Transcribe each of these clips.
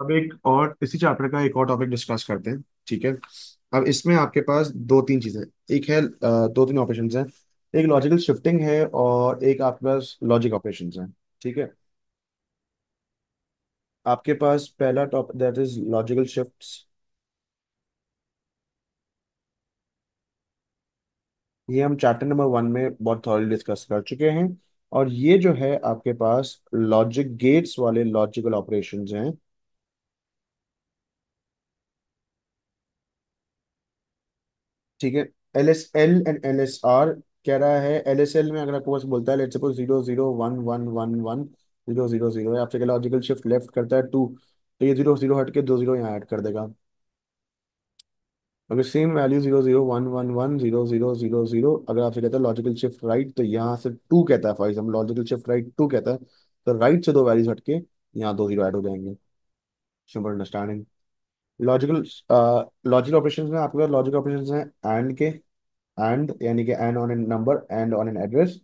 अब एक और इसी चैप्टर का एक और टॉपिक डिस्कस करते हैं। ठीक है। अब इसमें आपके पास दो तीन चीजें, एक है दो तीन ऑपरेशंस हैं। एक लॉजिकल शिफ्टिंग है और एक आपके पास लॉजिक ऑपरेशंस हैं। ठीक है। आपके पास पहला topic that is logical shifts. ये हम चैप्टर नंबर 1 में बहुत थॉरली डिस्कस कर चुके हैं। और ये जो है आपके पास लॉजिक गेट्स वाले लॉजिकल ऑपरेशंस हैं। ठीक है। L S L and L S R कह रहा है। एल एस एल में अगर आपको बस बोलता है लेट्स सपोज 0 0 1 1 1 1 0 0 0 है, आपसे लॉजिकल शिफ्ट लेफ्ट करता है 2, तो ये 0 0 हट के 2 0 यहाँ ऐड कर देगा। अगर सेम वैल्यू 0 0 1 1 1 0 0 0 0, अगर आपसे कहता है लॉजिकल शिफ्ट राइट, तो यहाँ से 2 कहता है, for example logical shift right 2 कहता है, तो राइट से दो वैल्यूज हटके यहाँ 2 0 ऐड हो जाएंगे। Simple understanding. Logical logical operations में आपके पास लॉजिकल ऑपरेशंस हैं एंड के। एंड यानी कि and on an number, and on an address,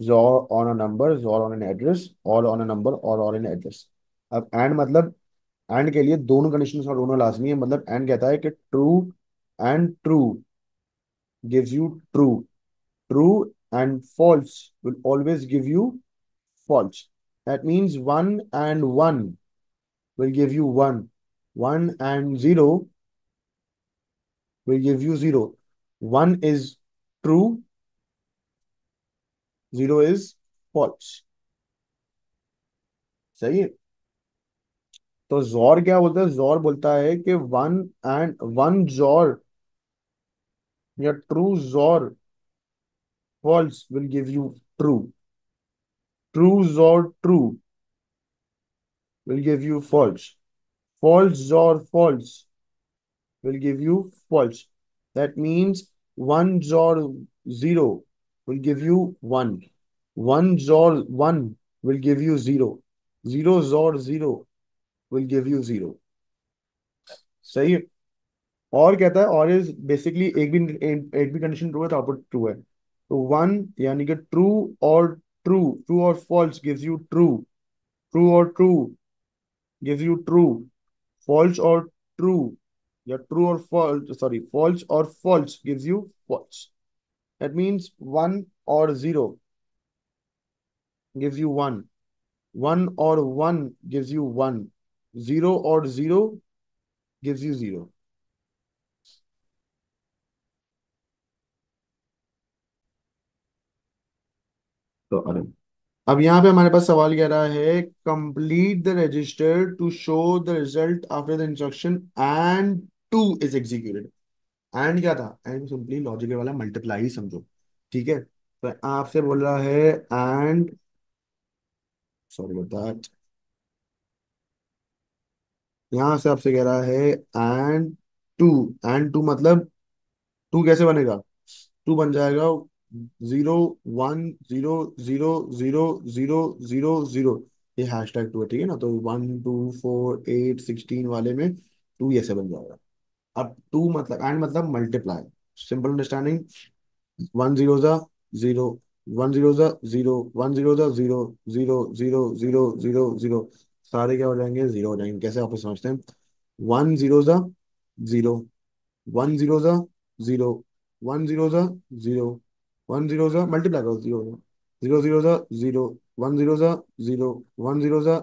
जोर ऑन अ नंबर, जोर ऑन एन एड्रेस, और ऑन अ नंबर और ऑन एन एड्रेस। अब एंड मतलब एंड के लिए दोनों कंडीशंस और दोनों लाजमी है। मतलब एंड कहता है कि true and true gives you true, true and false will always give you false. That means 1 and 1 will give you 1, 1 and 0 will give you 0. 1 is true, 0 is false. सही है। तो जोर क्या बोलता है? जोर बोलता है कि वन एंड वन जोर या true XOR false will give you true, true XOR true will give you false, false or false will give you false. That means 1 or 0 will give you 1, 1 or 1 will give you 0, 0 or 0 will give you 0. सही है। और कहता है और is basically एक भी condition true है तो आउटपुट ट्रू है। तो 1 यानी कि ट्रू और ट्रू, ट्रू और false gives you true, true और true gives you true, false or true या true or false, sorry, false or false gives you false. That means 1 or 0 gives you 1, 1 or 1 gives you 1, 0 or 0 gives you 0. तो अरे, अब यहाँ पे हमारे पास सवाल कह रहा है complete the register to show the result after the instruction and two is executed. And क्या था? एंड सिंपली लॉजिकल वाला मल्टीप्लाई ही समझो। ठीक है। तो आपसे बोल रहा है एंड, सॉरी अबाउट दैट, यहां से आपसे कह रहा है एंड टू। एंड टू मतलब टू कैसे बनेगा? टू बन जाएगा 0 1 0 0 0 0 0 0। ये हैश टैग टू है। ठीक है ना? तो 1 2 4 8 16 वाले में टू ऐसे बन जाएगा। अब टू मतलब एंड मतलब मल्टीप्लाई। Simple understanding. 1 0 0, 1 0 0, 1 0 0, 0 0 0 0 0, सारे क्या हो जाएंगे? जीरो हो जाएंगे। कैसे आप समझते हैं? 1 0 0, 1 0 0, 1 0 0, 1 0 मल्टीप्लाई करो, 0 0 0 0, 1 0 0, 1 0 0,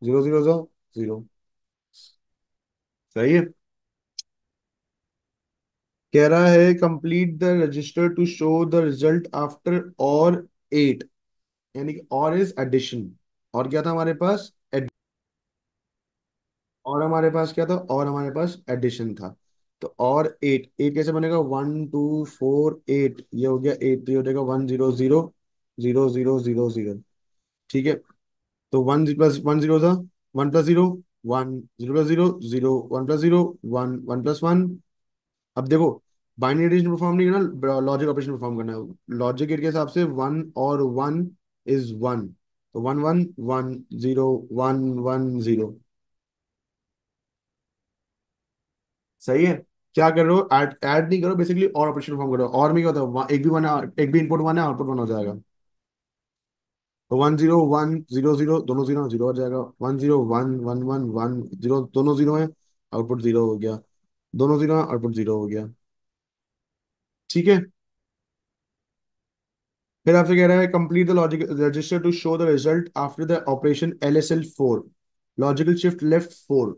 0 0 0, सही है। कह रहा है complete the register to show the result after और 8, यानी कि और इज एडिशन। और क्या था हमारे पास? और हमारे पास क्या था? और हमारे पास एडिशन था। तो और 8, 8 कैसे बनेगा? 1 2 4 8, ये हो गया 8, तो ये हो जाएगा 1 0 0 0 0 0 0। ठीक है। तो 1 प्लस 1 0 था 1 प्लस 0 1, 0 प्लस 0 0, 1 प्लस 0 1, 1 प्लस 1। अब देखो, बाइनरी एडिशन परफॉर्म नहीं करना, लॉजिक ऑपरेशन परफॉर्म करना है। लॉजिक गेट के हिसाब से 1 और 1 इज 1, तो 1 1 1 0 1 1 0। सही है। क्या कर रहे हो? ऐड ऐड नहीं करो, बेसिकली और ऑपरेशन परफॉर्म करो। और में क्या होता है? एक भी वन, एक भी इनपुट वन है, आउटपुट वन हो जाएगा। तो 1 0 1 0 0 दोनों जीरो जीरो हो जाएगा। 1 0 1 1 1 1 जीरो दोनों जीरो है, आउटपुट जीरो हो गया। दोनों जीरो है, आउटपुट जीरो हो गया। ठीक है। फिर आपसे कह रहा है complete the logic register to show the result after the operation LSL 4, logical shift left 4।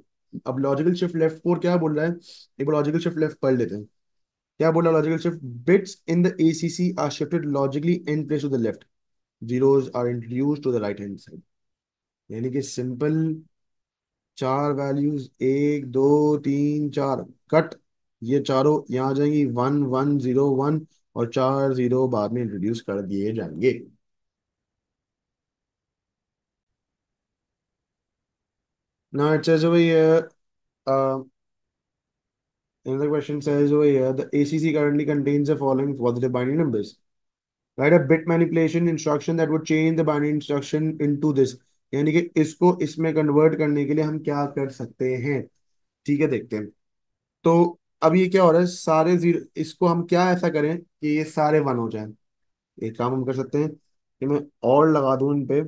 अब लॉजिकल शिफ्ट लेफ्ट 4 क्या बोल रहा है, एक बार लॉजिकल शिफ्ट लेफ्ट पढ़ लेते हैं। क्या बोल रहा है logical shift, bits in the ACC are shifted logically in place to the left, zeros are introduced to the right hand side. यानी कि सिंपल, चार वैल्यूज 1 2 3 4 कट, ये चारों यहाँ आ जाएंगी 1 1 0 1, और चार जीरो बाद में इंट्रोड्यूस कर दिए जाएंगे। Now it says over here, another question says over here, the ACC currently contains the following positive binary numbers. Write a bit manipulation instruction that would change the binary instruction into this। यानी कि इसको इसमें convert करने के लिए हम क्या कर सकते हैं। ठीक है, देखते हैं। तो अब ये क्या हो रहा है, सारे जीरो, इसको हम क्या ऐसा करें कि ये सारे वन हो जाएं। एक काम हम कर सकते हैं कि मैं और लगा दूं इन पे,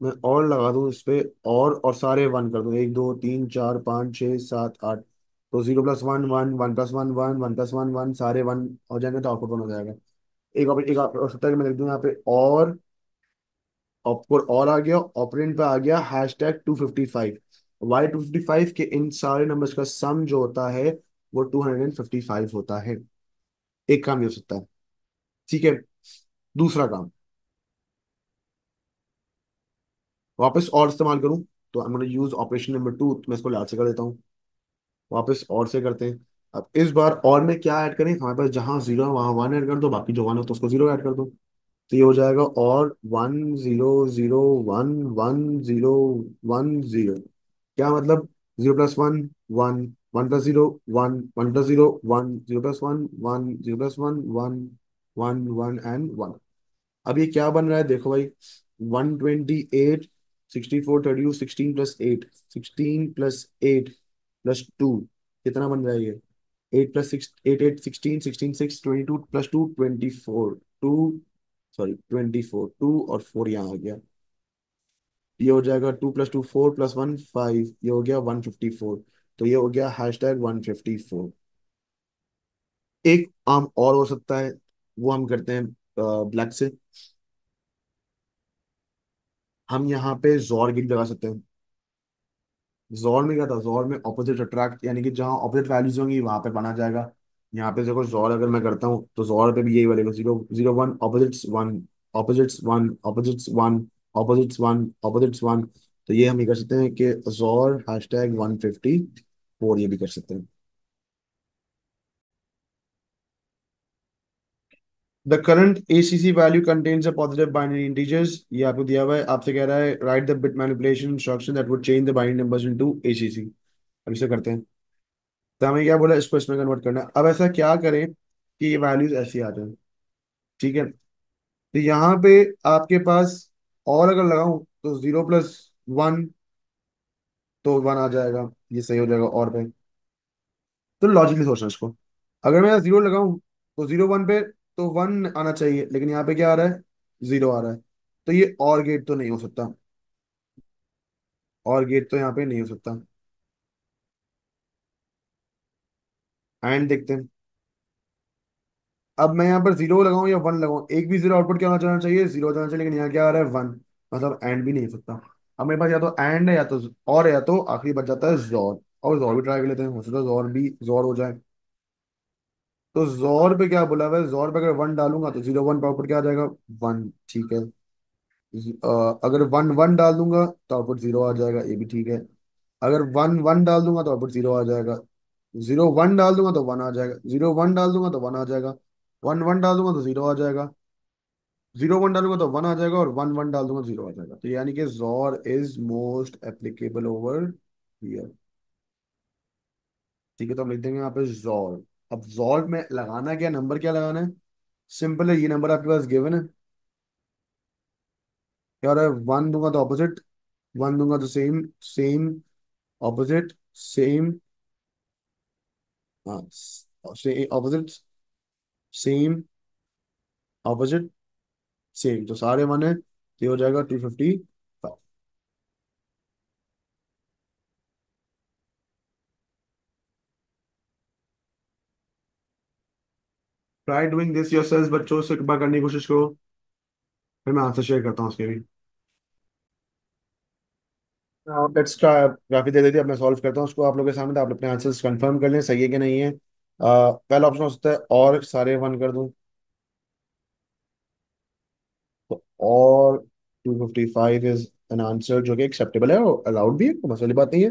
मैं और लगा दूं इस पे, और सारे वन कर दूं, 1 2 3 4 5 6 7 8। तो 0 + 1 1 1 + 1 1 सारे वन हो जाएंगे, तो आउटपुट वन हो जाएगा। एक हो सकता है कि मैं लिख दूं यहाँ पे और, और आ गया, ऑपरेंड पे आ गया #255। Y 255 के इन सारे नंबर्स का सम जो होता है वो 255 होता है। एक काम ये हो सकता है। ठीक है। दूसरा काम, वापस और इस्तेमाल करूं, तो I am gonna use operation number 2, तो मैं इसको लास्ट से कर देता हूँ। वापस और से करते हैं। अब इस बार और में क्या ऐड करें, हमारे पास जहां जीरो है वहां वन ऐड कर दो, बाकी जो वन है तो उसको जीरो ऐड कर दो। तो ये हो जाएगा और 1 0 0 1 1 0 1 0। क्या मतलब, 0 + 1 1, 1 + 0 1, 1 + 0 1, 0 + 1 1, 0 + 1 1 1 1 एंड 1। अब ये क्या बन रहा है देखो भाई, 128 64 32 16 + 8, 16 + 8 + 2, कितना बन रहा है ये, 8 + 6 8 8 16 16 6 22 + 2 24 2, सॉरी 24 2 और 4 यहाँ आ गया। ये हो जाएगा 2 + 2 4 + 1 5, ये हो गया 154। तो ये हो गया #154। एक आम और हो सकता है, वो हम करते हैं ब्लैक से। हम यहाँ पे जोर गिन लगा सकते हैं। जोर में क्या था, जोर में ऑपोजिट अट्रैक्ट, यानी कि जहाँ ऑपोजिट वैल्यूज होंगी वहां पे बना जाएगा। यहाँ पे देखो जोर अगर मैं करता हूँ तो जोर पे भी यही बनेगा, 0 0 1 opposites 1, opposites 1 opposites 1 opposites 1 opposites 1। तो ये हम ये कर सकते हैं कि जोर #154, ये भी कर सकते हैं। The current ACC value contains a positive binary integers, ये आपको दिया हुआ है, आपसे कह रहा है right the bit manipulation instruction that would change the binary numbers into ACC। अब इसे करते हैं। तो हमें क्या बोला, इसको इसमें कन्वर्ट करना है। अब ऐसा क्या करें कि ये वैल्यूज ऐसी आ जाए। ठीक है। तो यहाँ पे आपके पास और अगर लगाऊं तो 0 + 1, तो 1 आ जाएगा, ये सही हो जाएगा और पे। तो लॉजिकली सोचना इसको, अगर मैं जीरो लगाऊं तो 0 1 पे तो 1 आना चाहिए, लेकिन यहाँ पे क्या आ रहा है, जीरो आ रहा है। तो ये और गेट तो नहीं हो सकता, और गेट तो यहाँ पे नहीं हो सकता। एंड देखते हैं। अब मैं यहाँ पर जीरो लगाऊं या वन लगाऊं, एक भी जीरो आउटपुट क्या होना जाना चाहिए, जीरो जाना चाहिए, लेकिन यहाँ क्या आ रहा है, वन। मतलब एंड भी नहीं हो सकता। अब मेरे पास या तो एंड है, या तो और है, या तो आखिरी बच जाता है जोर। और जोर भी ट्राई कर लेते हैं, हो सकता है जोर भी जोर हो जाए। तो जोर पे क्या बोला हुआ है, जोर पे अगर वन डालूंगा तो 0 1 पे आउटपुट क्या आ जाएगा, वन। ठीक है। अगर 1 1 डाल दूंगा तो आउटपुट जीरो आ जाएगा, ये भी ठीक है। अगर 1 1 डाल दूंगा तो आउटपुट जीरो आ जाएगा। 0 1 डाल दूंगा तो वन आ जाएगा, 0 1 डाल दूंगा तो वन आ जाएगा। 1 1 डाल दूंगा तो जीरो आ जाएगा। 0 1 डालूंगा तो वन आ जाएगा, और 1 1 डाल दूंगा जीरो आ जाएगा। तो यानी कि जोर is most applicable over here. ठीक है, तो हम लिख देंगे यहाँ पे जोर। अब जोर में लगाना क्या, नंबर क्या लगाना है, सिंपल है, ये नंबर आपके पास गिवन है। क्या हो रहा है, वन दूंगा तो ऑपोजिट, वन दूंगा तो सेम, सेम ऑपोजिट, सेम, हाँ, से ऑपोजिट, सेम, ऑपोजिट सेम, तो सारे वन है, तो ये हो जाएगा 255। ट्राई डूइंग दिस योरसेल्फ, बच्चों से एक बार करने की कोशिश करो, फिर मैं आंसर शेयर करता हूँ उसके भी। Let's try. काफी दे देती है, अब मैं सॉल्व करता हूँ उसको आप लोगों के सामने, तो आप अपने आंसर्स कंफर्म कर लें सही है कि नहीं है। पहला ऑप्शन हो सकता है और सारे वन कर दूं, तो और 255 इज एन आंसर जो कि एक्सेप्टेबल है और अलाउड भी है, कोई मसले बात नहीं है।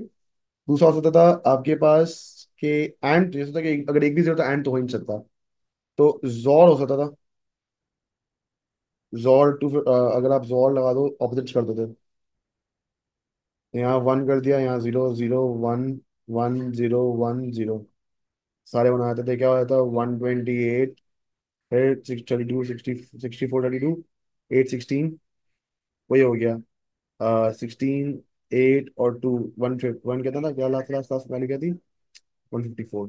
दूसरा हो सकता था आपके पास के एंड, जैसे था कि अगर एक भी जीरो था एंड तो हो ही नहीं सकता, तो जॉर हो सकता था। जॉर टू, अगर आप जॉर लगा दो ऑपोजिट कर देते, यहाँ वन कर दिया, यहाँ zero zero one, one zero one zero, सारे बनाए थे, क्या होता था 128, फिर 632, 64 32, 816, वही हो गया। 16, 8 और 2, वन वन कहता था क्या, लास्ट लास्ट लास्ट वैल्यू क्या थी, 154।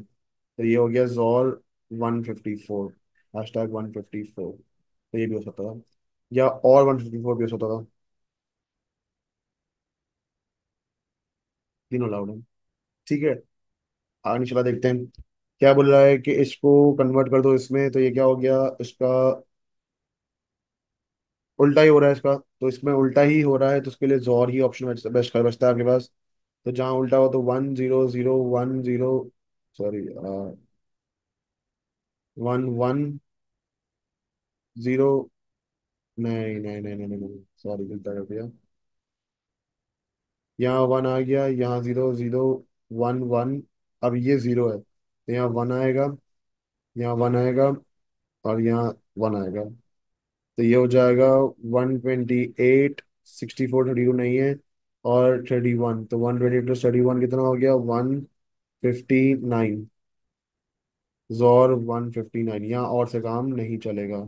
तो ये हो गया जोर 154, हैशटैग 154। तो ये भी हो सकता था, या और 154 भी हो सकता था। तीनों अलाउड है। ठीक है, आगे चला देखते हैं। क्या बोल रहा है कि इसको कन्वर्ट कर दो इसमें, तो ये क्या हो गया इसका, उल्टा ही हो रहा है इसका, तो इसमें उल्टा ही हो रहा है, तो उसके लिए जोर ही ऑप्शन बेस्ट बचता है आपके पास। तो जहाँ उल्टा हो तो 1 0 0 1 0, सॉरी, 1 1 0, नहीं नहीं नहीं नहीं नहीं, सॉरी उल्टा कर दिया। यहाँ वन आ गया, यहाँ जीरो जीरो वन वन, अब ये जीरो है, तो यहाँ वन आएगा, यहाँ वन आएगा, और यहाँ वन आएगा, तो ये हो जाएगा 128, 64 32 नहीं है, और 31, तो 128 + 31 कितना हो गया, 159। जोर 159, यहाँ और से काम नहीं चलेगा।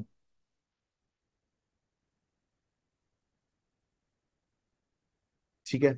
ठीक है,